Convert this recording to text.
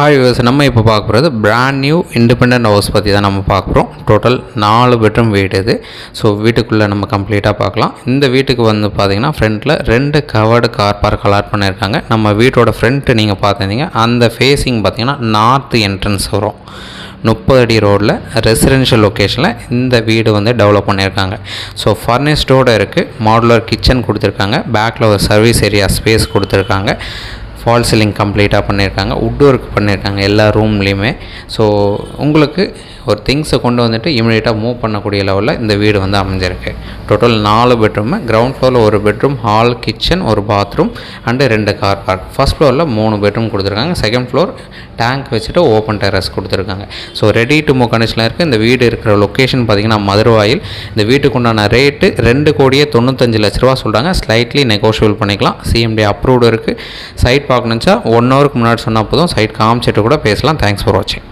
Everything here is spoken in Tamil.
ஹாய் வியூவர்ஸ், நம்ம இப்போ பார்க்க போகிறது பிராண்ட் நியூ இண்டிபெண்டன்ட் ஹவுஸ் பற்றி தான் நம்ம பார்க்க போகிறோம். டோட்டல் 4 பெட்ரூம் வீடு இது. ஸோ வீட்டுக்குள்ளே நம்ம கம்ப்ளீட்டாக பார்க்கலாம். இந்த வீட்டுக்கு வந்து பார்த்திங்கன்னா ஃப்ரண்ட்டில் 2 கவர்டு கார் பார்க் அலாட் பண்ணியிருக்காங்க. நம்ம வீட்டோட ஃப்ரண்ட்டு நீங்கள் பார்த்துருந்தீங்க, அந்த ஃபேஸிங் பார்த்திங்கன்னா நார்த் என்ட்ரன்ஸ் வரும். 30 அடி ரோடில் ரெசிடென்ஷியல் லொக்கேஷனில் இந்த வீடு வந்து டெவலப் பண்ணியிருக்காங்க. ஸோ ஃபர்னிஷ்டோடு இருக்குது. மாடுலர் கிச்சன் கொடுத்துருக்காங்க. பேக்கில் ஒரு சர்வீஸ் ஏரியா ஸ்பேஸ் கொடுத்துருக்காங்க. ஃபால் சீலிங் கம்ப்ளீட்டாக பண்ணியிருக்காங்க. வுட் ஒர்க் பண்ணியிருக்காங்க எல்லா ரூம்லேயுமே. ஸோ உங்களுக்கு ஒரு திங்ஸை கொண்டு வந்துட்டு இமீடியட்டாக மூவ் பண்ணக்கூடிய லெவலில் இந்த வீடு வந்து அமைஞ்சிருக்கு. Total 4 bedroom. கிரவுண்ட் ஃப்ளோரில் ஒரு பெட்ரூம், ஹால், கிச்சன், ஒரு bathroom and 2 car park. First ஃப்ளோரில் 3 பெட்ரூம் கொடுத்துருக்காங்க. செகண்ட் ஃப்ளோர் டேங்க் வச்சுட்டு ஓப்பன் டெரஸ் கொடுத்துருக்காங்க. ஸோ ரெடி டு மூவ் கண்டிஷனில் இருக்குது. இந்த வீடு இருக்கிற லொக்கேஷன் பார்த்திங்கன்னா மதுரவாயில். இந்த வீட்டுக்கு உண்டான ரேட்டு 2,95,00,000 சொல்கிறாங்க. ஸ்லைட்லி நெகோஷியபிள் பண்ணிக்கலாம். சிஎம்டி அப்ரூவ்டு இருக்குது. சைட் பார்க்கணுச்சா 1 ஹவருக்கு முன்னாடி சொன்னால் போதும், சைட் காமிச்சிட்டு கூட பேசலாம். தேங்க்ஸ் ஃபார் வாட்சிங்.